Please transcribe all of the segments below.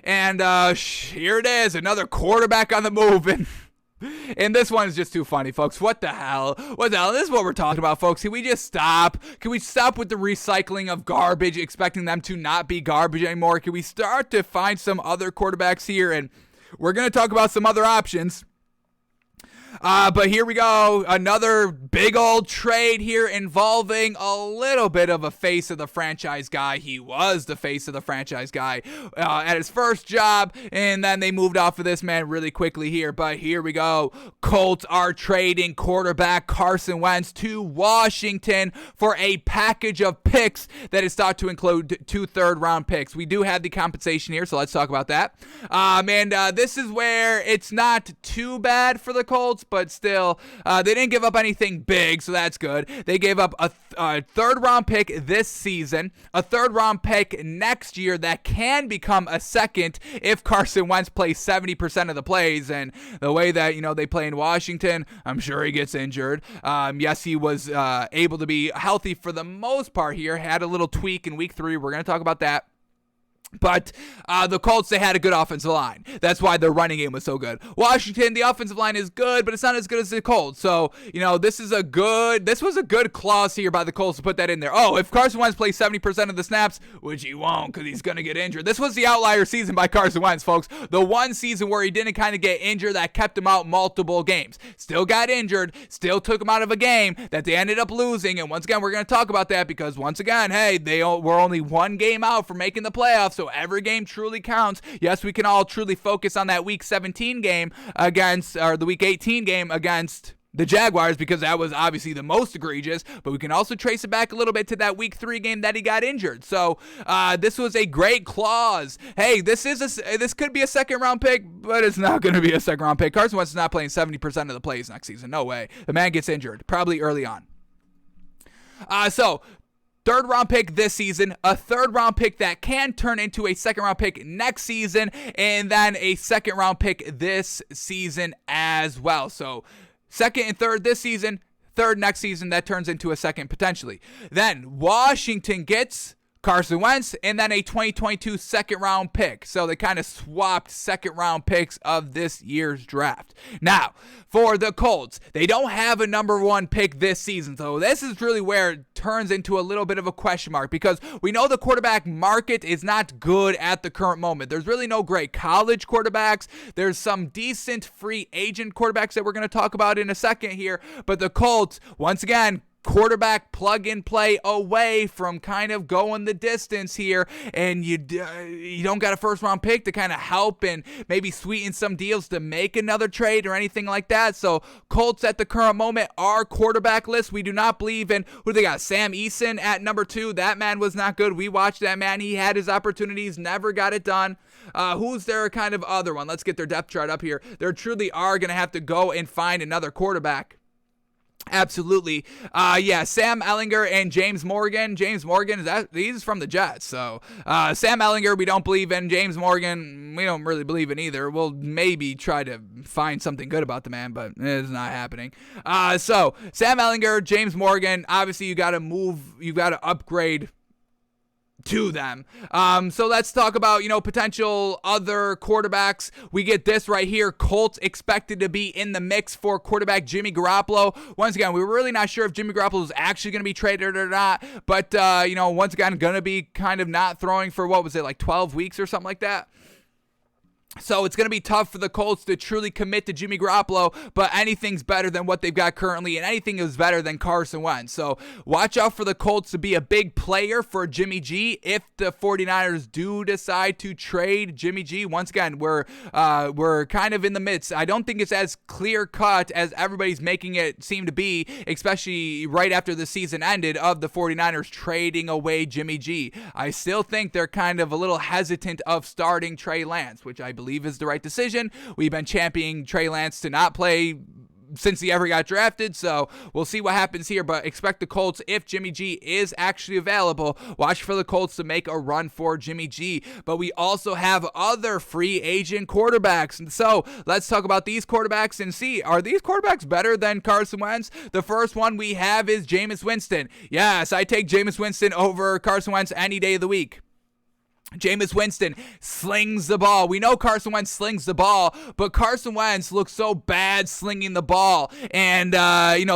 And here it is, another quarterback on the move. And this one is just too funny, folks. What the hell? What the hell? This is what we're talking about, folks. Can we just stop? Can we stop with the recycling of garbage, expecting them to not be garbage anymore? Can we start to find some other quarterbacks here? And we're going to talk about some other options. But here we go. Another big old trade here involving a little bit of a face of the franchise guy. He was the face of the franchise guy at his first job, and then they moved off of this man really quickly here. But here we go. Colts are trading quarterback Carson Wentz to Washington for a package of picks that is thought to include 2 third-round picks. We do have the compensation here, so let's talk about that. This is where it's not too bad for the Colts, but still, they didn't give up anything big, so that's good. They gave up a third-round pick this season, a third-round pick next year that can become a second if Carson Wentz plays 70% of the plays, and the way that, they play in Washington, I'm sure he gets injured. Yes, he was able to be healthy for the most part here, had a little tweak in week 3. We're going to talk about that. But the Colts, they had a good offensive line. That's why their running game was so good. Washington, the offensive line is good, but it's not as good as the Colts. So, this was a good clause here by the Colts to put that in there. Oh, if Carson Wentz plays 70% of the snaps, which he won't because he's going to get injured. This was the outlier season by Carson Wentz, folks. The one season where he didn't kind of get injured that kept him out multiple games. Still got injured, still took him out of a game that they ended up losing. And once again, we're going to talk about that because once again, hey, they were only one game out from making the playoffs. So every game truly counts. Yes, we can all truly focus on that Week 17 game the Week 18 game against the Jaguars because that was obviously the most egregious, but we can also trace it back a little bit to that Week 3 game that he got injured. So this was a great clause. Hey, this could be a second-round pick, but it's not going to be a second-round pick. Carson Wentz is not playing 70% of the plays next season. No way. The man gets injured, probably early on. Third-round pick this season, a third-round pick that can turn into a second-round pick next season, and then a second-round pick this season as well. So second and third this season, third next season, that turns into a second potentially. Then Washington gets Carson Wentz, and then a 2022 second-round pick. So they kind of swapped second-round picks of this year's draft. Now, for the Colts, they don't have a number 1 pick this season. So this is really where it turns into a little bit of a question mark because we know the quarterback market is not good at the current moment. There's really no great college quarterbacks. There's some decent free agent quarterbacks that we're going to talk about in a second here. But the Colts, once again, quarterback plug and play away from kind of going the distance here, and you don't got a first round pick to kind of help and maybe sweeten some deals to make another trade or anything like that. So Colts at the current moment are quarterback list. We do not believe in who they got. Sam Eason at number 2. That man was not good. We watched that man. He had his opportunities, never got it done. Who's their kind of other one? Let's get their depth chart up here. They truly are going to have to go and find another quarterback. Absolutely. Sam Ehlinger and James Morgan. James Morgan, he's from the Jets. So Sam Ehlinger, we don't believe in. James Morgan, we don't really believe in either. We'll maybe try to find something good about the man, but it's not happening. So Sam Ehlinger, James Morgan, obviously you got to upgrade to them. So let's talk about, potential other quarterbacks. We get this right here. Colts expected to be in the mix for quarterback Jimmy Garoppolo. Once again, we were really not sure if Jimmy Garoppolo is actually going to be traded or not, but, once again, going to be kind of not throwing for, 12 weeks or something like that. So it's going to be tough for the Colts to truly commit to Jimmy Garoppolo, but anything's better than what they've got currently, and anything is better than Carson Wentz. So watch out for the Colts to be a big player for Jimmy G if the 49ers do decide to trade Jimmy G. Once again, we're kind of in the midst. I don't think it's as clear-cut as everybody's making it seem to be, especially right after the season ended, of the 49ers trading away Jimmy G. I still think they're kind of a little hesitant of starting Trey Lance, which I believe is the right decision. We've been championing Trey Lance to not play since he ever got drafted, so we'll see what happens here, but expect the Colts, if Jimmy G is actually available, watch for the Colts to make a run for Jimmy G. But we also have other free agent quarterbacks, and so let's talk about these quarterbacks and see, are these quarterbacks better than Carson Wentz? The first one we have is Jameis Winston. Yes, I take Jameis Winston over Carson Wentz any day of the week. Jameis Winston slings the ball. We know Carson Wentz slings the ball, but Carson Wentz looks so bad slinging the ball. And,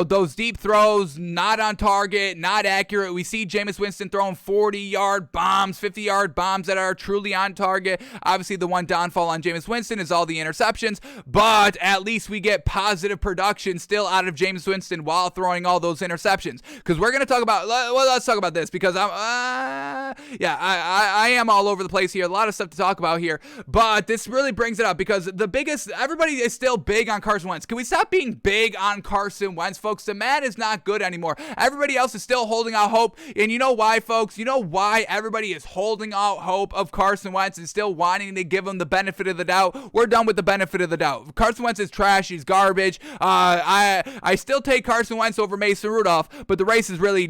those deep throws, not on target, not accurate. We see Jameis Winston throwing 40-yard bombs, 50-yard bombs that are truly on target. Obviously, the one downfall on Jameis Winston is all the interceptions, but at least we get positive production still out of Jameis Winston while throwing all those interceptions. Because we're going to talk about, let's talk about this because I am all over the place here. A lot of stuff to talk about here, but this really brings it up because everybody is still big on Carson Wentz. Can we stop being big on Carson Wentz, folks? The man is not good anymore. Everybody else is still holding out hope, and you know why, folks? You know why everybody is holding out hope of Carson Wentz and still wanting to give him the benefit of the doubt? We're done with the benefit of the doubt. Carson Wentz is trash. He's garbage. I still take Carson Wentz over Mason Rudolph, but the race is really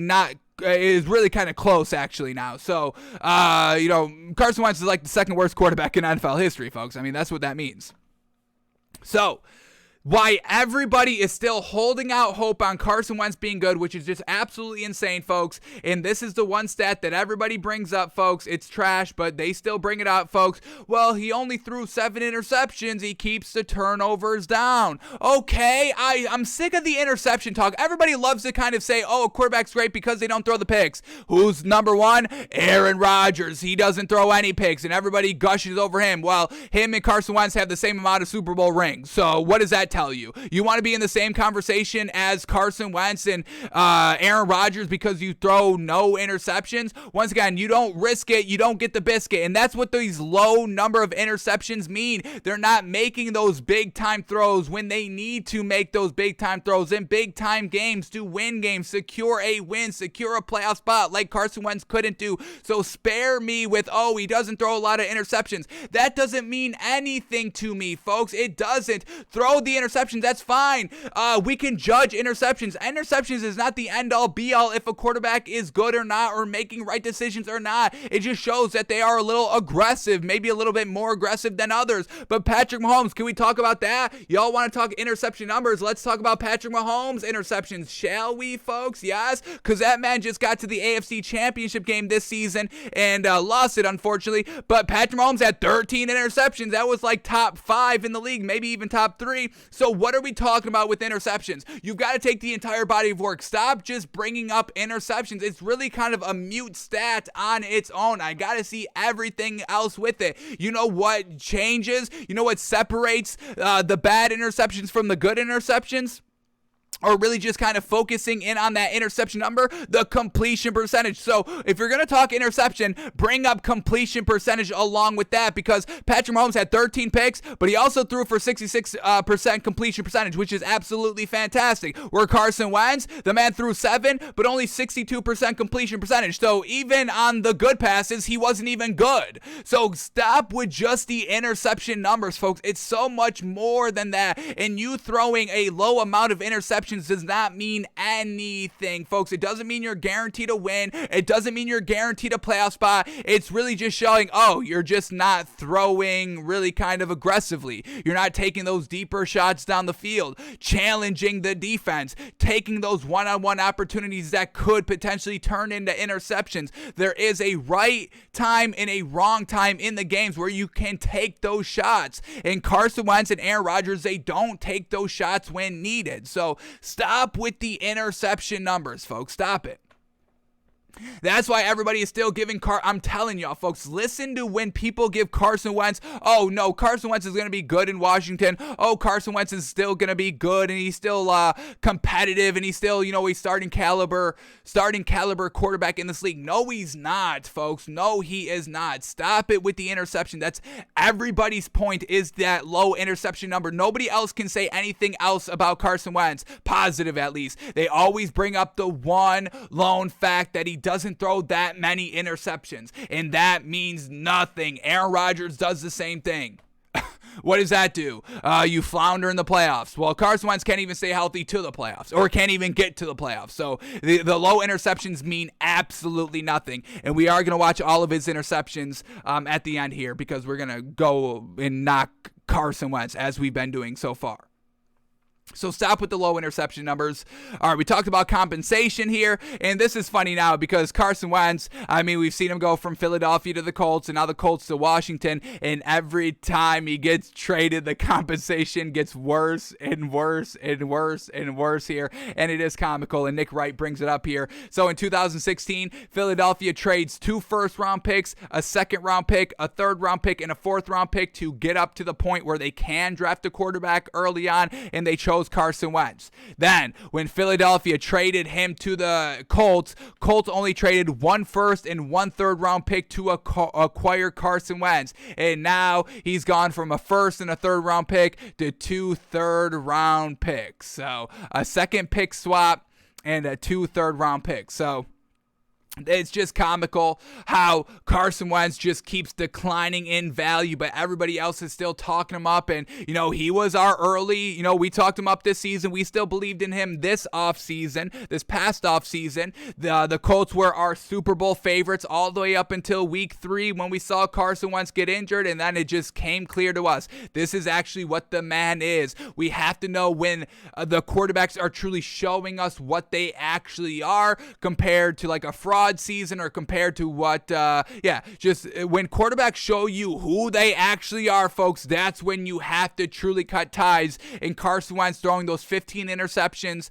kind of close actually now. So, Carson Wentz is like the second worst quarterback in NFL history, folks. I mean, that's what that means. So, why everybody is still holding out hope on Carson Wentz being good, which is just absolutely insane, folks. And this is the one stat that everybody brings up, folks. It's trash, but they still bring it up, folks. Well, he only threw 7 interceptions. He keeps the turnovers down. Okay, I'm sick of the interception talk. Everybody loves to kind of say, oh, a quarterback's great because they don't throw the picks. Who's number one? Aaron Rodgers. He doesn't throw any picks, and everybody gushes over him. Well, him and Carson Wentz have the same amount of Super Bowl rings. So what does that tell you? You want to be in the same conversation as Carson Wentz and Aaron Rodgers because you throw no interceptions? Once again, you don't risk it, you don't get the biscuit, and that's what these low number of interceptions mean. They're not making those big time throws when they need to make those big time throws in big time games to win games, secure a win, secure a playoff spot like Carson Wentz couldn't do. So spare me with, oh, he doesn't throw a lot of interceptions. That doesn't mean anything to me, folks. It doesn't. Throw the interceptions. That's fine. We can judge interceptions. Interceptions is not the end-all, be-all if a quarterback is good or not or making right decisions or not. It just shows that they are a little aggressive, maybe a little bit more aggressive than others. But Patrick Mahomes, can we talk about that? Y'all want to talk interception numbers? Let's talk about Patrick Mahomes' interceptions, shall we, folks? Yes? Because that man just got to the AFC Championship game this season and lost it, unfortunately. But Patrick Mahomes had 13 interceptions. That was like top 5 in the league, maybe even top 3. So what are we talking about with interceptions? You've got to take the entire body of work. Stop just bringing up interceptions. It's really kind of a mute stat on its own. I got to see everything else with it. You know what changes? You know what separates the bad interceptions from the good interceptions? Or really just kind of focusing in on that interception number, the completion percentage. So if you're going to talk interception, bring up completion percentage along with that, because Patrick Mahomes had 13 picks, but he also threw for 66% completion percentage, which is absolutely fantastic. Where Carson Wentz, the man threw 7, but only 62% completion percentage. So even on the good passes, he wasn't even good. So stop with just the interception numbers, folks. It's so much more than that. And you throwing a low amount of interceptions does not mean anything, folks. It doesn't mean you're guaranteed a win. It doesn't mean you're guaranteed a playoff spot. It's really just showing, oh, you're just not throwing really kind of aggressively. You're not taking those deeper shots down the field, challenging the defense, taking those one-on-one opportunities that could potentially turn into interceptions. There is a right time and a wrong time in the games where you can take those shots. And Carson Wentz and Aaron Rodgers, they don't take those shots when needed. So stop with the interception numbers, folks. Stop it. That's why everybody is still giving I'm telling y'all, folks, listen to when people give Carson Wentz, oh no, Carson Wentz is going to be good in Washington. Oh, Carson Wentz is still going to be good and he's still competitive and he's still, he's starting caliber quarterback in this league. No, he's not, folks. No, he is not. Stop it with the interception. That's everybody's point, is that low interception number. Nobody else can say anything else about Carson Wentz, positive at least. They always bring up the one lone fact that he doesn't throw that many interceptions, and that means nothing. Aaron Rodgers does the same thing. What does that do? You flounder in the playoffs. Well, Carson Wentz can't even stay healthy to the playoffs, or can't even get to the playoffs. So the low interceptions mean absolutely nothing. And we are going to watch all of his interceptions at the end here, because we're going to go and knock Carson Wentz as we've been doing so far. So stop with the low interception numbers. All right, we talked about compensation here, and this is funny now because Carson Wentz, I mean, we've seen him go from Philadelphia to the Colts, and now the Colts to Washington, and every time he gets traded, the compensation gets worse and worse and worse and worse here, and it is comical, and Nick Wright brings it up here. So in 2016, Philadelphia trades 2 first-round picks, a second-round pick, a third-round pick, and a fourth-round pick to get up to the point where they can draft a quarterback early on, and they chose Carson Wentz. Then, when Philadelphia traded him to the Colts only traded 1 first and 1 third round pick to acquire Carson Wentz. And now he's gone from a first and a third round pick to 2 third round picks. So, a second pick swap and a 2 third round picks. So, it's just comical how Carson Wentz just keeps declining in value, but everybody else is still talking him up. And, he was our early, we talked him up this season. We still believed in him this offseason, this past offseason. The Colts were our Super Bowl favorites all the way up until week 3 when we saw Carson Wentz get injured, and then it just came clear to us. This is actually what the man is. We have to know when the quarterbacks are truly showing us what they actually are compared to like a fraud season or compared to what just when quarterbacks show you who they actually are, folks, that's when you have to truly cut ties. And Carson Wentz throwing those 15 interceptions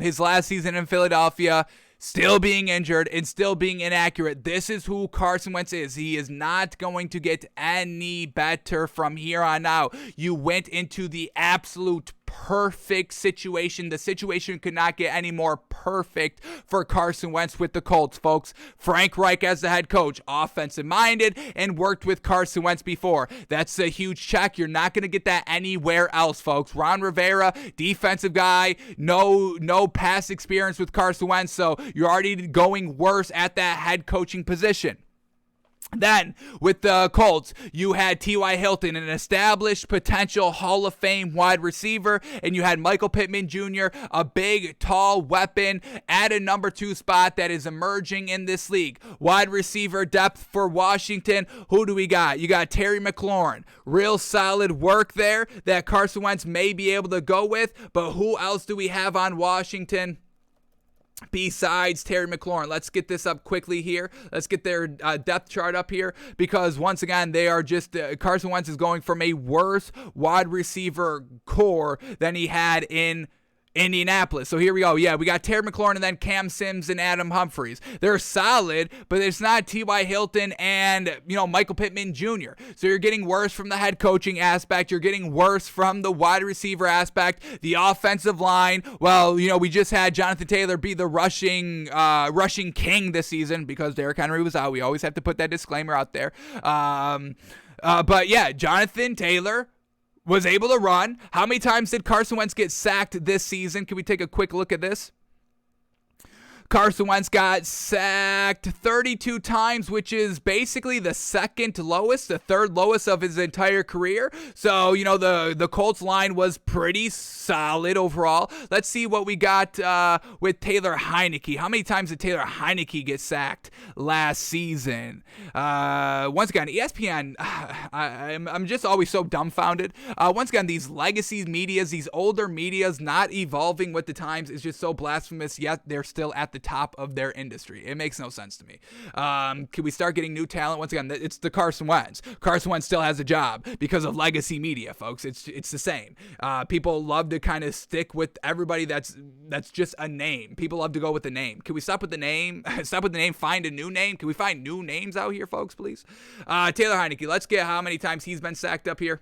his last season in Philadelphia, still being injured and still being inaccurate. This is who Carson Wentz is. He is not going to get any better from here on out. You went into the absolute perfect situation. The situation could not get any more perfect for Carson Wentz with the Colts, folks. Frank Reich as the head coach, offensive minded, and worked with Carson Wentz before. That's a huge check. You're not going to get that anywhere else, folks. Ron Rivera, defensive guy, no past experience with Carson Wentz, so you're already going worse at that head coaching position. Then, with the Colts, you had T.Y. Hilton, an established potential Hall of Fame wide receiver, and you had Michael Pittman Jr., a big, tall weapon at a number 2 spot that is emerging in this league. Wide receiver depth for Washington, who do we got? You got Terry McLaurin. Real solid work there that Carson Wentz may be able to go with, but who else do we have on Washington besides Terry McLaurin? Let's get this up quickly here. Let's get their depth chart up here, because once again, they are just Carson Wentz is going from a worse wide receiver core than he had in Indianapolis. So here we go. Yeah, we got Terry McLaurin and then Cam Sims and Adam Humphries. They're solid, but it's not T.Y. Hilton and, Michael Pittman Jr. So you're getting worse from the head coaching aspect. You're getting worse from the wide receiver aspect. The offensive line, well, we just had Jonathan Taylor be the rushing king this season because Derrick Henry was out. We always have to put that disclaimer out there. But yeah, Jonathan Taylor was able to run. How many times did Carson Wentz get sacked this season? Can we take a quick look at this? Carson Wentz got sacked 32 times, which is basically the second lowest, the third lowest of his entire career. So, the Colts line was pretty solid overall. Let's see what we got with Taylor Heinicke. How many times did Taylor Heinicke get sacked last season? Once again, ESPN, I'm just always so dumbfounded. Once again, these legacy medias, these older medias not evolving with the times is just so blasphemous, yet they're still at the top of their industry. It makes no sense to me. Can we start getting new talent? Once again, it's the Carson Wentz. Carson Wentz still has a job because of legacy media, folks. It's the same. People love to kind of stick with everybody that's just a name. People love to go with the name. Can we stop with the name? Stop with the name. Find a new name. Can we find new names out here, folks, please? Taylor Heinicke. Let's get how many times he's been sacked up here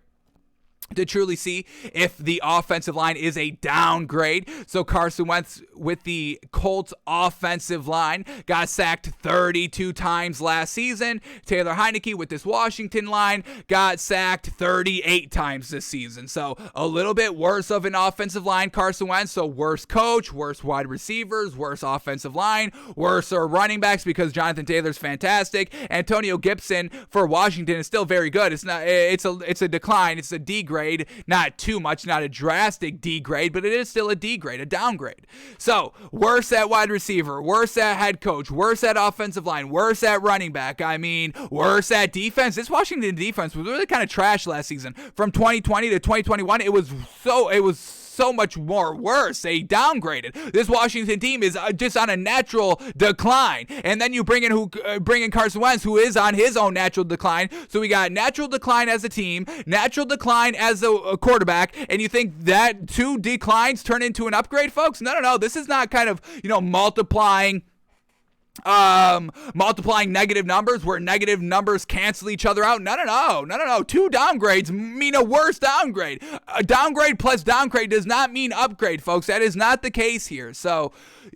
to truly see if the offensive line is a downgrade. So Carson Wentz with the Colts offensive line got sacked 32 times last season. Taylor Heinicke with this Washington line got sacked 38 times this season. So a little bit worse of an offensive line, Carson Wentz. So worse coach, worse wide receivers, worse offensive line, worse running backs because Jonathan Taylor's fantastic. Antonio Gibson for Washington is still very good. It's a decline. It's a degrade. Not too much, not a drastic degrade, but it is still a degrade, a downgrade. So, worse at wide receiver, worse at head coach, worse at offensive line, worse at running back. Worse at defense. This Washington defense was really kind of trash last season. From 2020 to 2021, it was so much more worse. They downgraded. This Washington team is just on a natural decline. And then you bring in Carson Wentz, who is on his own natural decline. So we got natural decline as a team, natural decline as a quarterback, and you think that two declines turn into an upgrade, folks? No. This is not kind of, multiplying negative numbers where negative numbers cancel each other out. No. Two downgrades mean a worse downgrade. A downgrade plus downgrade does not mean upgrade, folks. That is not the case here. So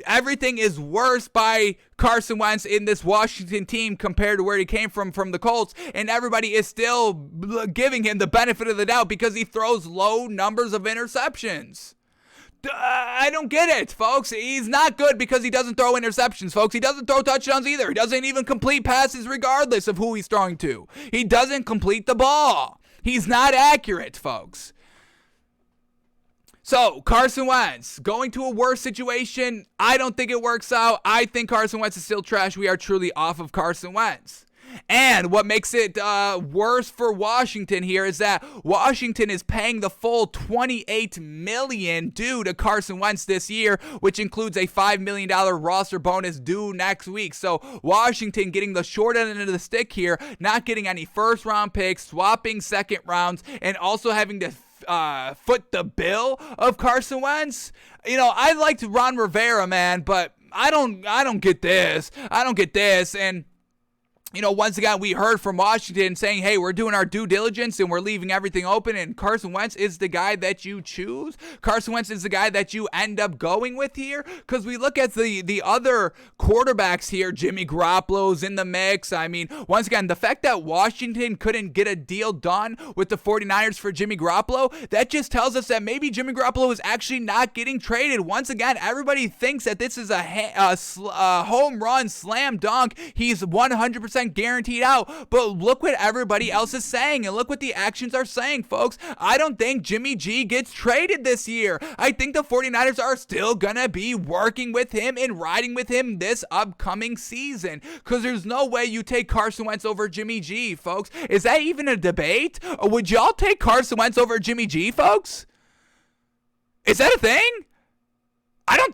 everything is worse by Carson Wentz in this Washington team compared to where he came from the Colts, and everybody is still giving him the benefit of the doubt because he throws low numbers of interceptions. I don't get it, folks. He's not good because he doesn't throw interceptions, folks. He doesn't throw touchdowns either. He doesn't even complete passes regardless of who he's throwing to. He doesn't complete the ball. He's not accurate, folks. So, Carson Wentz, going to a worse situation, I don't think it works out. I think Carson Wentz is still trash. We are truly off of Carson Wentz. And what makes it worse for Washington here is that Washington is paying the full $28 million due to Carson Wentz this year, which includes a $5 million roster bonus due next week. So Washington getting the short end of the stick here, not getting any first-round picks, swapping second rounds, and also having to foot the bill of Carson Wentz. I liked Ron Rivera, man, but I don't get this. And once again, we heard from Washington saying, hey, we're doing our due diligence and we're leaving everything open, and Carson Wentz is the guy that you choose. Carson Wentz is the guy that you end up going with here, because we look at the other quarterbacks here. Jimmy Garoppolo's in the mix. I mean, once again, the fact that Washington couldn't get a deal done with the 49ers for Jimmy Garoppolo, that just tells us that maybe Jimmy Garoppolo is actually not getting traded. Once again, everybody thinks that this is a home run, slam dunk. He's 100% guaranteed out, but look what everybody else is saying, and look what the actions are saying, folks. I don't think Jimmy G gets traded this year. I think the 49ers are still gonna be working with him and riding with him this upcoming season, because there's no way you take Carson Wentz over Jimmy G, folks. Is that even a debate? Or would y'all take Carson Wentz over Jimmy G, folks? Is that a thing? I don't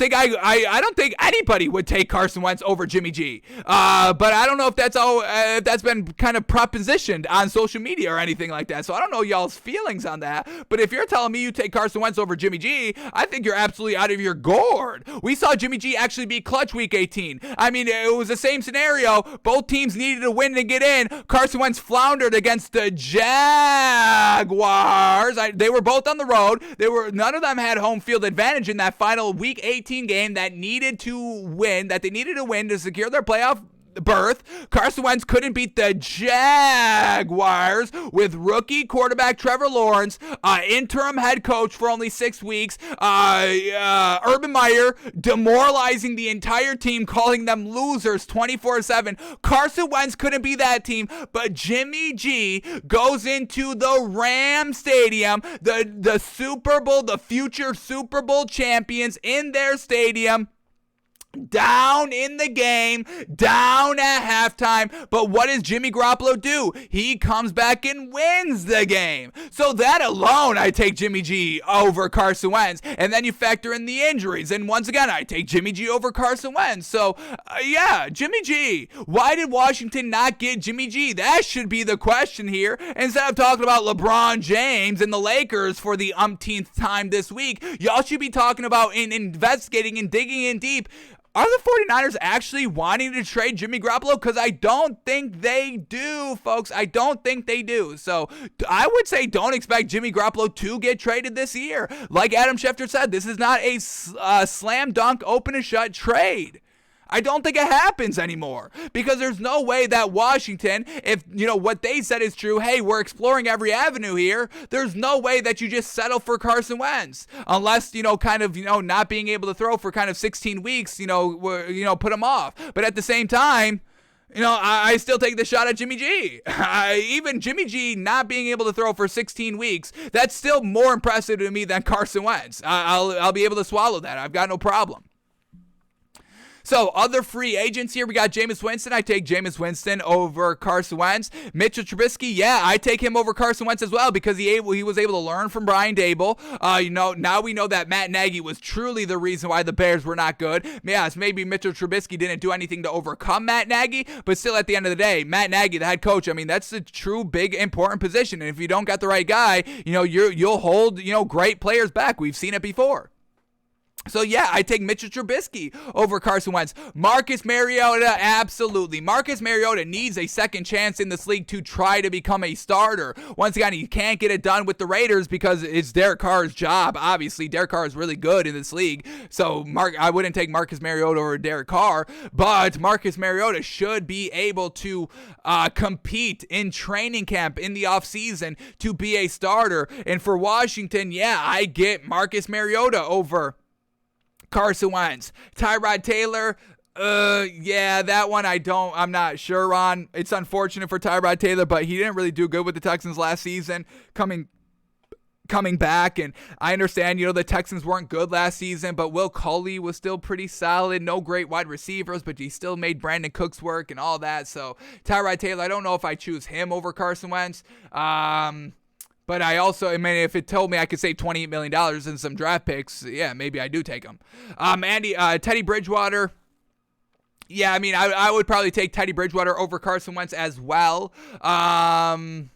think anybody would take Carson Wentz over Jimmy G. But I don't know if that's been kind of propositioned on social media or anything like that. So I don't know y'all's feelings on that. But if you're telling me you take Carson Wentz over Jimmy G, I think you're absolutely out of your gourd. We saw Jimmy G actually be clutch week 18. I mean, it was the same scenario. Both teams needed to win to get in. Carson Wentz floundered against the Jaguars. They were both on the road. None of them had home field advantage in that final week 18 game that they needed to win to secure their playoff berth. Carson Wentz couldn't beat the Jaguars with rookie quarterback Trevor Lawrence, interim head coach for only 6 weeks, Urban Meyer demoralizing the entire team, calling them losers 24/7. Carson Wentz couldn't be that team, but Jimmy G goes into the Ram Stadium, the Super Bowl, the future Super Bowl champions in their stadium, down in the game, down at halftime. But what does Jimmy Garoppolo do? He comes back and wins the game. So that alone, I take Jimmy G over Carson Wentz. And then you factor in the injuries, and once again, I take Jimmy G over Carson Wentz. So yeah, Jimmy G. Why did Washington not get Jimmy G? That should be the question here. Instead of talking about LeBron James and the Lakers for the umpteenth time this week, y'all should be talking about investigating and digging in deep. Are the 49ers actually wanting to trade Jimmy Garoppolo? Because I don't think they do, folks. I don't think they do. So I would say don't expect Jimmy Garoppolo to get traded this year. Like Adam Schefter said, this is not a slam dunk, open and shut trade. I don't think it happens anymore, because there's no way that Washington, if what they said is true, hey, we're exploring every avenue here, there's no way that you just settle for Carson Wentz unless not being able to throw for kind of 16 weeks put him off. But at the same time, I still take the shot at Jimmy G. Even Jimmy G not being able to throw for 16 weeks, that's still more impressive to me than Carson Wentz. I'll be able to swallow that. I've got no problem. So, other free agents here, we got Jameis Winston. I take Jameis Winston over Carson Wentz. Mitchell Trubisky, yeah, I take him over Carson Wentz as well because he was able to learn from Brian Dable. Now we know that Matt Nagy was truly the reason why the Bears were not good. Yes, maybe Mitchell Trubisky didn't do anything to overcome Matt Nagy, but still at the end of the day, Matt Nagy, the head coach, I mean, that's a true big important position. And if you don't got the right guy, you'll hold, great players back. We've seen it before. So, yeah, I take Mitchell Trubisky over Carson Wentz. Marcus Mariota, absolutely. Marcus Mariota needs a second chance in this league to try to become a starter. Once again, he can't get it done with the Raiders because it's Derek Carr's job. Obviously, Derek Carr is really good in this league. So, I wouldn't take Marcus Mariota over Derek Carr. But Marcus Mariota should be able to compete in training camp in the offseason to be a starter. And for Washington, yeah, I get Marcus Mariota over Carson Wentz. Tyrod Taylor, yeah, that one I'm not sure on. It's unfortunate for Tyrod Taylor, but he didn't really do good with the Texans last season coming back, and I understand, the Texans weren't good last season, but Will Culley was still pretty solid. No great wide receivers, but he still made Brandon Cooks work and all that. So Tyrod Taylor, I don't know if I choose him over Carson Wentz. But if it told me I could save $28 million in some draft picks, yeah, maybe I do take him. Teddy Bridgewater. Yeah, I mean, I would probably take Teddy Bridgewater over Carson Wentz as well. I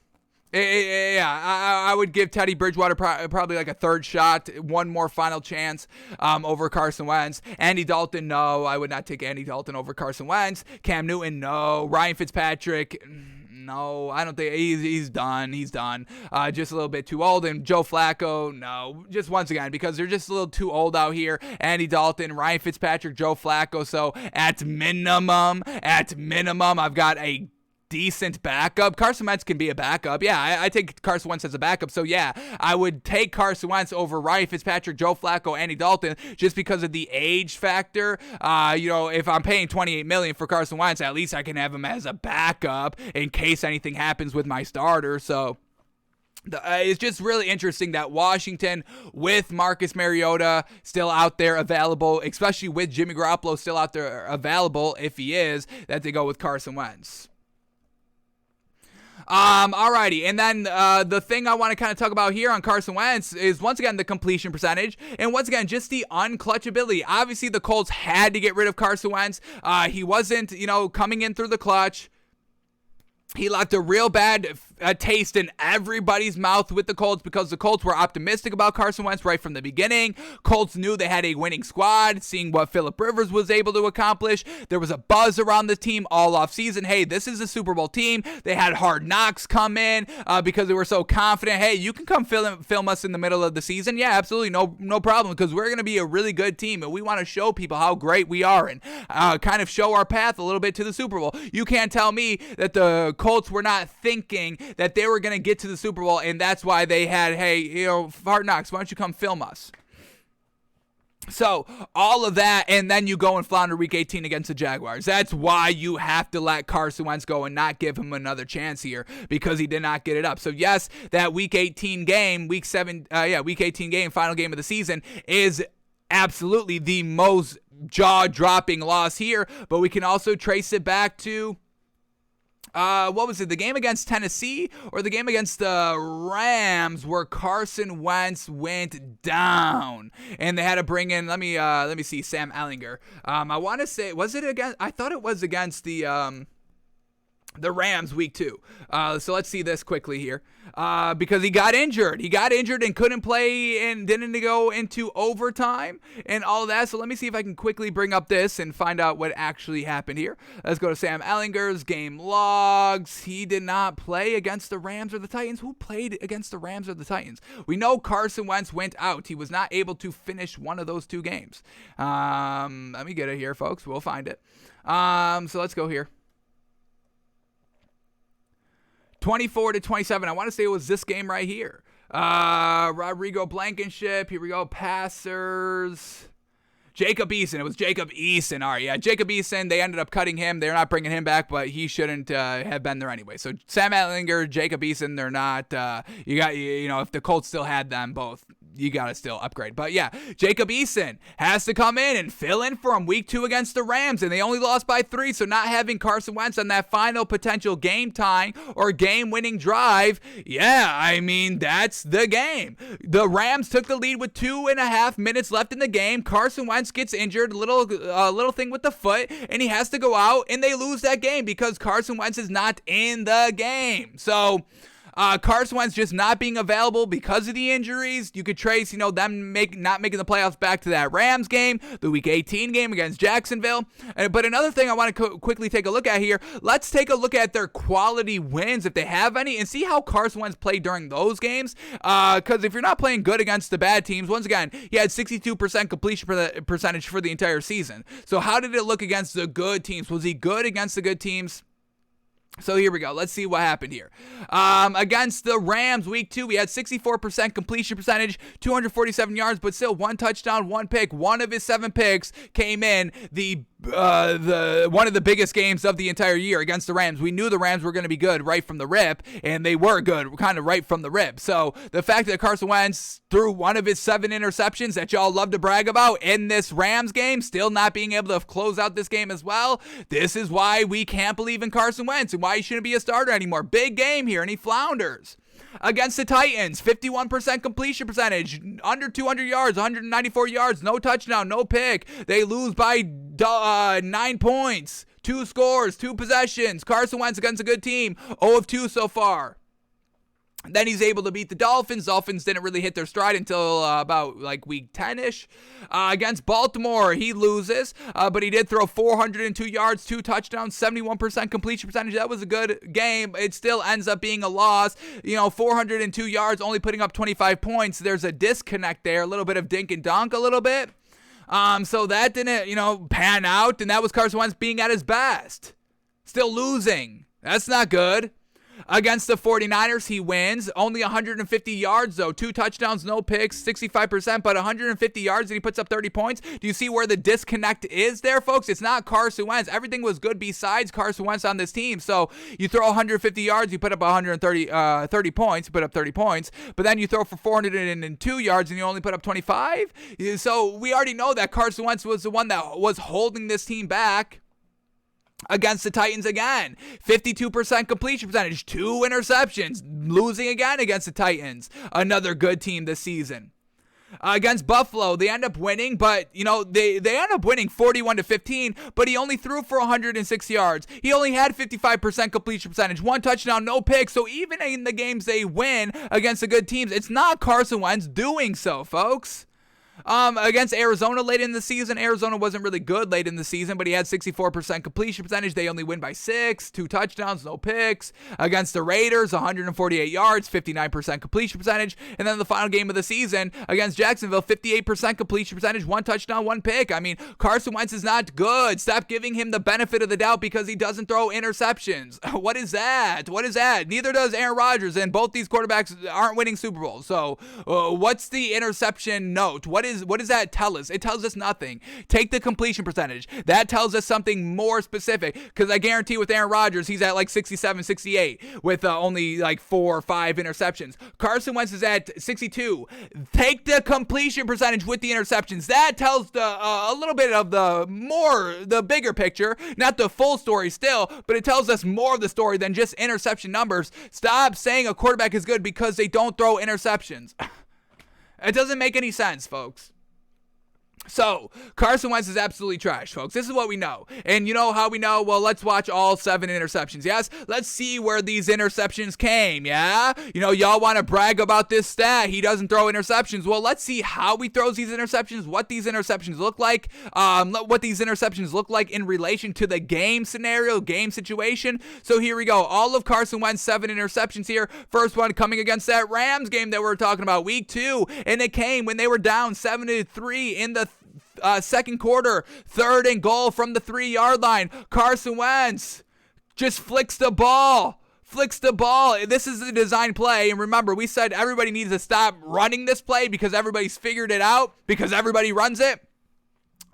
would give Teddy Bridgewater probably like a third shot, one more final chance over Carson Wentz. Andy Dalton, no. I would not take Andy Dalton over Carson Wentz. Cam Newton, no. Ryan Fitzpatrick, no, I don't think he's done. He's done. Just a little bit too old. And Joe Flacco, no. Just once again, because they're just a little too old out here. Andy Dalton, Ryan Fitzpatrick, Joe Flacco. So at minimum, I've got a decent backup. Carson Wentz can be a backup. Yeah, I take Carson Wentz as a backup. So yeah, I would take Carson Wentz over Ryan Fitzpatrick, Joe Flacco, Andy Dalton, just because of the age factor. If I'm paying $28 million for Carson Wentz, at least I can have him as a backup in case anything happens with my starter. So it's just really interesting that Washington, with Marcus Mariota still out there available, especially with Jimmy Garoppolo still out there available, if he is, that they go with Carson Wentz. Alrighty, and then the thing I want to kind of talk about here on Carson Wentz is, once again, the completion percentage, and once again, just the unclutchability. Obviously, the Colts had to get rid of Carson Wentz. He wasn't, coming in through the clutch. He left a real bad taste in everybody's mouth with the Colts because the Colts were optimistic about Carson Wentz right from the beginning. Colts knew they had a winning squad, seeing what Phillip Rivers was able to accomplish. There was a buzz around the team all offseason. Hey, this is a Super Bowl team. They had Hard Knocks come in because they were so confident. Hey, you can come film us in the middle of the season. Yeah, absolutely, no problem, because we're going to be a really good team, and we want to show people how great we are and kind of show our path a little bit to the Super Bowl. You can't tell me that the Colts were not thinking that they were going to get to the Super Bowl, and that's why they had, hey, Hard Knocks, why don't you come film us? So, all of that, and then you go and flounder Week 18 against the Jaguars. That's why you have to let Carson Wentz go and not give him another chance here, because he did not get it up. So, yes, that Week 18 game, Week 18 game, final game of the season, is absolutely the most jaw-dropping loss here, but we can also trace it back to what was it, the game against Tennessee or the game against the Rams, where Carson Wentz went down and they had to bring in, let me see, Sam Ehlinger. I want to say, was it against, I thought it was against the Rams week 2. So let's see this quickly here. Because he got injured. He got injured and couldn't play and didn't go into overtime and all that. So let me see if I can quickly bring up this and find out what actually happened here. Let's go to Sam Ehlinger's game logs. He did not play against the Rams or the Titans. Who played against the Rams or the Titans? We know Carson Wentz went out. He was not able to finish one of those two games. Let me get it here, folks. We'll find it. So let's go here. 24-27. I want to say it was this game right here. Rodrigo Blankenship. Here we go. Passers. Jacob Eason. It was Jacob Eason. All right, yeah, Jacob Eason. They ended up cutting him. They're not bringing him back, but he shouldn't have been there anyway. So Sam Ehlinger, Jacob Eason, they're not. If the Colts still had them both, you got to still upgrade. But yeah, Jacob Eason has to come in and fill in for him week 2 against the Rams, and they only lost by 3, so not having Carson Wentz on that final potential game-tying or game-winning drive, yeah, I mean, that's the game. The Rams took the lead with 2.5 minutes left in the game. Carson Wentz gets injured, little thing with the foot, and he has to go out, and they lose that game because Carson Wentz is not in the game. So Carson Wentz just not being available because of the injuries. You could trace, them not making the playoffs back to that Rams game, the Week 18 game against Jacksonville. But another thing I want to quickly take a look at here, let's take a look at their quality wins, if they have any, and see how Carson Wentz played during those games. Because if you're not playing good against the bad teams, once again, he had 62% completion percentage for the entire season. So how did it look against the good teams? Was he good against the good teams? So here we go. Let's see what happened here. Against the Rams, week 2, we had 64% completion percentage, 247 yards, but still 1 touchdown, 1 pick. One of his 7 picks came in the one of the biggest games of the entire year against the Rams. We knew the Rams were going to be good right from the rip, and they were good kind of right from the rip. So the fact that Carson Wentz threw one of his 7 interceptions that y'all love to brag about in this Rams game, still not being able to close out this game as well, this is why we can't believe in Carson Wentz and why he shouldn't be a starter anymore. Big game here, and he flounders. Against the Titans, 51% completion percentage, under 200 yards, 194 yards, no touchdown, no pick. They lose by 9 points, 2 scores, 2 possessions. Carson Wentz against a good team, 0 of 2 so far. Then he's able to beat the Dolphins. Dolphins didn't really hit their stride until about week 10-ish. Against Baltimore, he loses, but he did throw 402 yards, 2 touchdowns, 71% completion percentage. That was a good game. It still ends up being a loss. 402 yards, only putting up 25 points. There's a disconnect there, a little bit of dink and dunk a little bit. So that didn't, pan out, and that was Carson Wentz being at his best. Still losing. That's not good. Against the 49ers, he wins. Only 150 yards, though. 2 touchdowns, no picks, 65%, but 150 yards, and he puts up 30 points. Do you see where the disconnect is there, folks? It's not Carson Wentz. Everything was good besides Carson Wentz on this team. So you throw 150 yards, you put up 30 points, you put up 30 points, but then you throw for 402 yards, and you only put up 25? So we already know that Carson Wentz was the one that was holding this team back. Against the Titans again, 52% completion percentage, 2 interceptions, losing again against the Titans. Another good team this season. Against Buffalo, they end up winning, but they end up winning 41-15, but he only threw for 106 yards. He only had 55% completion percentage, 1 touchdown, no picks. So even in the games they win against the good teams, it's not Carson Wentz doing so, folks. Against Arizona late in the season, Arizona wasn't really good late in the season, but he had 64% completion percentage. They only win by 6, 2 touchdowns, no picks. Against the Raiders, 148 yards, 59% completion percentage. And then the final game of the season against Jacksonville, 58% completion percentage, 1 touchdown, 1 pick. I mean, Carson Wentz is not good. Stop giving him the benefit of the doubt because he doesn't throw interceptions. What is that? Neither does Aaron Rodgers, and both these quarterbacks aren't winning Super Bowls. So what's the interception note? What does that tell us? It tells us nothing. Take the completion percentage. That tells us something more specific, because I guarantee with Aaron Rodgers, he's at 67, 68 with only 4 or 5 interceptions. Carson Wentz is at 62. Take the completion percentage with the interceptions. That tells a little bit of the bigger picture, not the full story still, but it tells us more of the story than just interception numbers. Stop saying a quarterback is good because they don't throw interceptions. It doesn't make any sense, folks. So, Carson Wentz is absolutely trash, folks. This is what we know. And you know how we know? Well, let's watch all 7 interceptions, yes? Let's see where these interceptions came, yeah? Y'all want to brag about this stat. He doesn't throw interceptions. Well, let's see how he throws these interceptions, what these interceptions look like, in relation to the game scenario, game situation. So here we go. All of Carson Wentz's 7 interceptions here. First one coming against that Rams game that we're talking about, week 2. And it came when they were down 7-3 in the second quarter, 3rd and goal from the 3-yard line. Carson Wentz just flicks the ball. This is the design play. And remember, we said everybody needs to stop running this play because everybody's figured it out, because everybody runs it.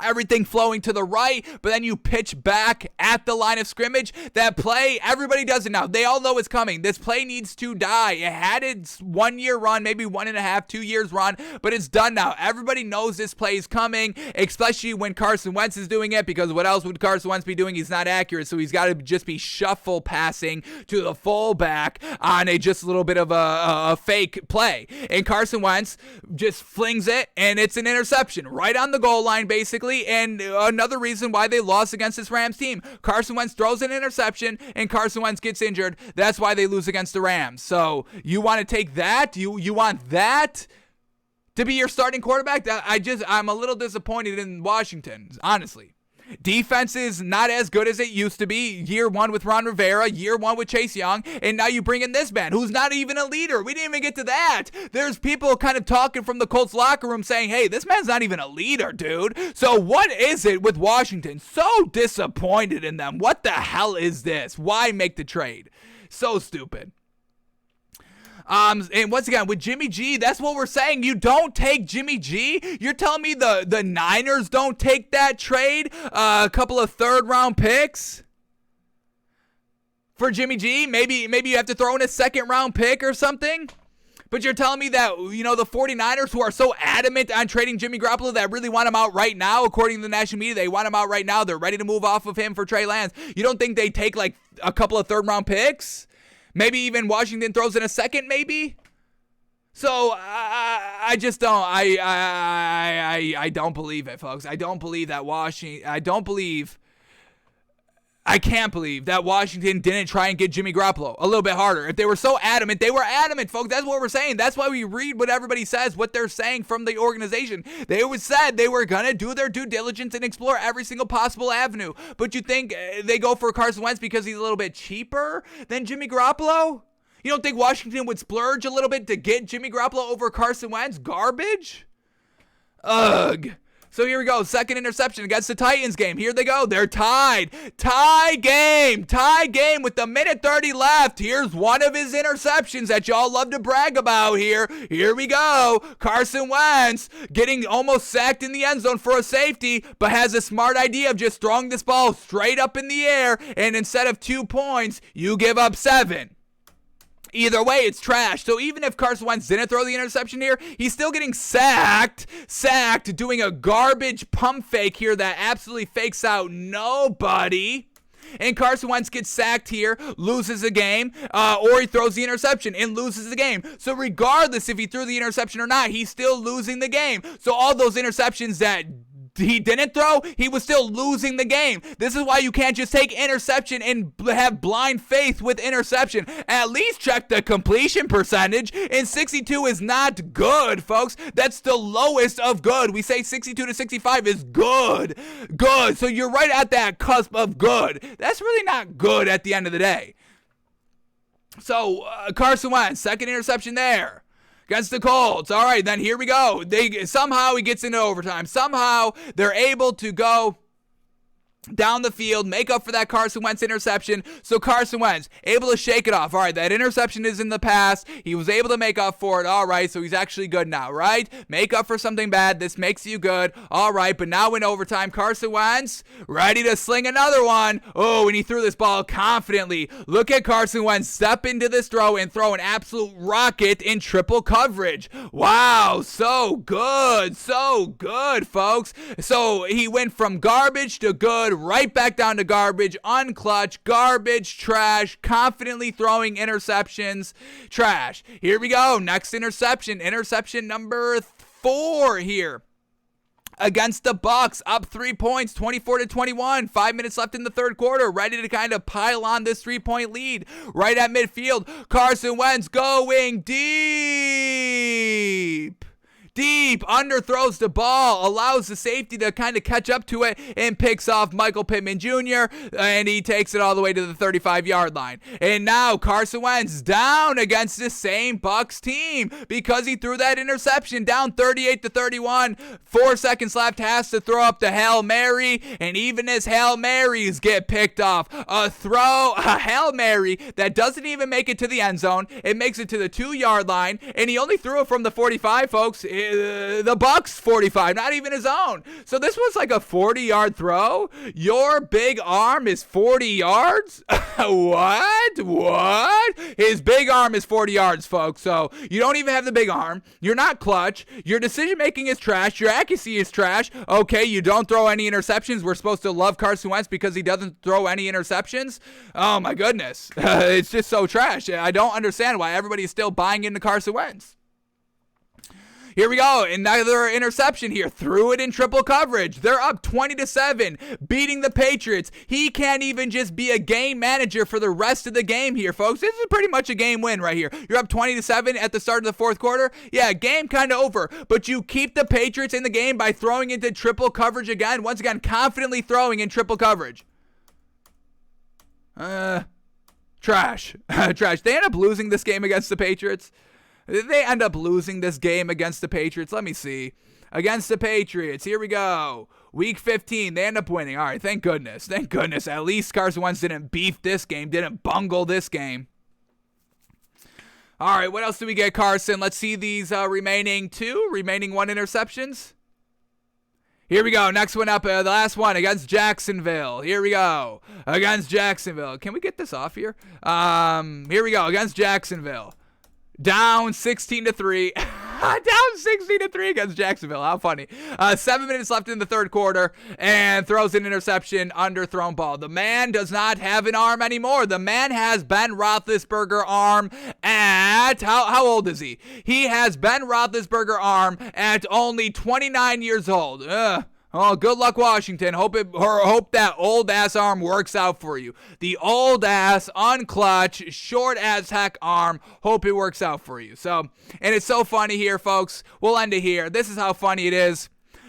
everything flowing to the right, but then you pitch back at the line of scrimmage. That play, everybody does it now. They all know it's coming. This play needs to die. It had its 1 year run, maybe 1.5, 2 years run, but it's done now. Everybody knows this play is coming, especially when Carson Wentz is doing it, because what else would Carson Wentz be doing? He's not accurate, so he's got to just be shuffle passing to the fullback on a just a little bit of a fake play. And Carson Wentz just flings it, and it's an interception right on the goal line, basically. And another reason why they lost against this Rams team. Carson Wentz throws an interception and Carson Wentz gets injured. That's why they lose against the Rams. So you want to take that? You want that to be your starting quarterback? I'm a little disappointed in Washington, honestly. Defense is not as good as it used to be. Year one with Ron Rivera, year one with Chase Young, and now you bring in this man who's not even a leader. We didn't even get to that. There's people kind of talking from the Colts locker room saying, hey, this man's not even a leader, dude. So what is it with Washington? So disappointed in them. What the hell is this? Why make the trade? So stupid. And once again, with Jimmy G, that's what we're saying. You don't take Jimmy G? You're telling me the Niners don't take that trade? A couple of third-round picks for Jimmy G? Maybe you have to throw in a second-round pick or something? But you're telling me that, the 49ers, who are so adamant on trading Jimmy Garoppolo, that really want him out right now, according to the national media, they want him out right now. They're ready to move off of him for Trey Lance. You don't think they take, like, a couple of third-round picks? Maybe even Washington throws in a second, maybe? So, I just don't, I don't believe it, folks. I can't believe that Washington didn't try and get Jimmy Garoppolo a little bit harder. If they were so adamant, they were adamant, folks. That's what we're saying. That's why we read what everybody says, what they're saying from the organization. They always said they were going to do their due diligence and explore every single possible avenue. But you think they go for Carson Wentz because he's a little bit cheaper than Jimmy Garoppolo? You don't think Washington would splurge a little bit to get Jimmy Garoppolo over Carson Wentz? Garbage? Ugh. So here we go. Second interception against the Titans game. Here they go. They're tied. Tie game with the minute 30 left. Here's one of his interceptions that y'all love to brag about here. Here we go. Carson Wentz getting almost sacked in the end zone for a safety, but has a smart idea of just throwing this ball straight up in the air, and instead of 2 points, you give up 7. Either way, it's trash. So even if Carson Wentz didn't throw the interception here, he's still getting sacked, doing a garbage pump fake here that absolutely fakes out nobody. And Carson Wentz gets sacked here, loses a game, or he throws the interception and loses the game. So regardless if he threw the interception or not, he's still losing the game. So all those interceptions that he didn't throw, he was still losing the game. This is why you can't just take interception and have blind faith with interception. At least check the completion percentage, and 62 is not good, folks. That's the lowest of good. We say 62 to 65 is good. Good. So you're right at that cusp of good. That's really not good at the end of the day. So Carson Wentz, second interception there against the Colts. All right, then here we go. Somehow he gets into overtime. Somehow they're able to go down the field, make up for that Carson Wentz interception. So Carson Wentz able to shake it off. All right, that interception is in the past. He was able to make up for it. All right, so he's actually good now, right? Make up for something bad. This makes you good. All right, but now in overtime, Carson Wentz ready to sling another one. Oh, and he threw this ball confidently. Look at Carson Wentz step into this throw and throw an absolute rocket in triple coverage. Wow, so good, folks. So he went from garbage to good, right back down to garbage, unclutch, garbage, trash, confidently throwing interceptions, trash. Here we go. Next interception number 4 here. Against the Bucks, up 3 points, 24-21. 5 minutes left in the third quarter, ready to kind of pile on this 3-point lead. Right at midfield, Carson Wentz going deep, underthrows the ball, allows the safety to kind of catch up to it, and picks off Michael Pittman Jr., and he takes it all the way to the 35-yard line. And now Carson Wentz down against the same Bucs team because he threw that interception, down 38-31. 4 seconds left, has to throw up the Hail Mary, and even his Hail Marys get picked off. A Hail Mary that doesn't even make it to the end zone. It makes it to the 2-yard line, and he only threw it from the 45, folks. The Bucks 45, not even his own. So this was like a 40-yard throw. Your big arm is 40 yards? What? His big arm is 40 yards, folks. So you don't even have the big arm. You're not clutch. Your decision making is trash. Your accuracy is trash. Okay, you don't throw any interceptions. We're supposed to love Carson Wentz because he doesn't throw any interceptions. Oh my goodness. It's just so trash. I don't understand why everybody's still buying into Carson Wentz. Here we go. Another interception here. Threw it in triple coverage. They're up 20-7, beating the Patriots. He can't even just be a game manager for the rest of the game here, folks. This is pretty much a game win right here. You're up 20-7 at the start of the fourth quarter. Yeah, game kind of over, but you keep the Patriots in the game by throwing into triple coverage again. Once again, confidently throwing in triple coverage. Trash. Trash. They end up losing this game against the Patriots. They end up losing this game against the Patriots. Let me see. Against the Patriots. Here we go. Week 15. They end up winning. All right. Thank goodness. Thank goodness. At least Carson Wentz didn't beef this game. Didn't bungle this game. All right. What else do we get, Carson? Let's see these remaining one interceptions. Here we go. Next one up. The last one against Jacksonville. Here we go. Against Jacksonville. Can we get this off here? Here we go. Against Jacksonville. Down 16-3. Down 16-3 against Jacksonville. How funny. 7 minutes left in the third quarter and throws an interception, underthrown ball. The man does not have an arm anymore. The man has Ben Roethlisberger arm at, how old is he? He has Ben Roethlisberger arm at only 29 years old. Oh, good luck, Washington. Hope that old ass arm works out for you. The old ass, unclutch, short as heck arm. Hope it works out for you. So, and it's so funny here, folks. We'll end it here. This is how funny it is.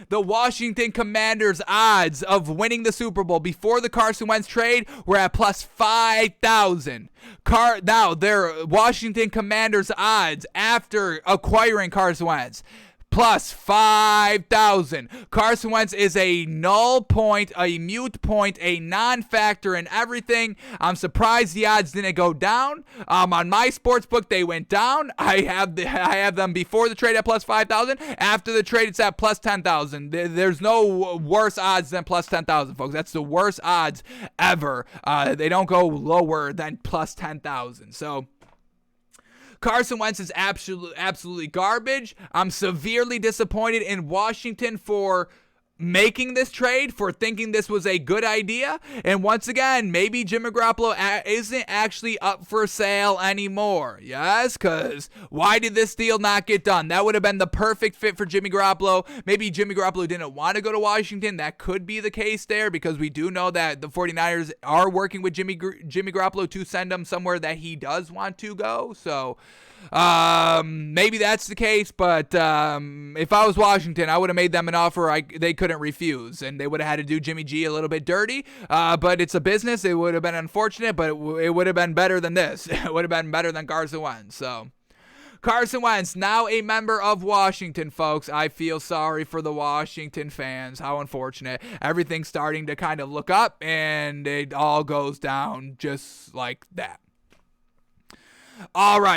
The Washington Commanders' odds of winning the Super Bowl before the Carson Wentz trade were at plus 5,000. Now, their Washington Commanders' odds after acquiring Carson Wentz, plus 5,000. Carson Wentz is a null point, a mute point, a non-factor in everything. I'm surprised the odds didn't go down. On my sportsbook, they went down. I have them before the trade at plus 5,000. After the trade, it's at plus 10,000. There's no worse odds than plus 10,000, folks. That's the worst odds ever. They don't go lower than plus 10,000. So Carson Wentz is absolutely garbage. I'm severely disappointed in Washington for making this trade, for thinking this was a good idea. And once again, maybe Jimmy Garoppolo isn't actually up for sale anymore. Yes, because why did this deal not get done? That would have been the perfect fit for Jimmy Garoppolo. Maybe Jimmy Garoppolo didn't want to go to Washington. That could be the case there, because we do know that the 49ers are working with Jimmy Garoppolo to send him somewhere that he does want to go. So maybe that's the case, but if I was Washington, I would have made them an offer they couldn't refuse, and they would have had to do Jimmy G a little bit dirty, but it's a business. It would have been unfortunate, but it would have been better than this. It would have been better than Carson Wentz. So Carson Wentz, now a member of Washington, folks. I feel sorry for the Washington fans. How unfortunate. Everything's starting to kind of look up, and it all goes down just like that. Alrighty.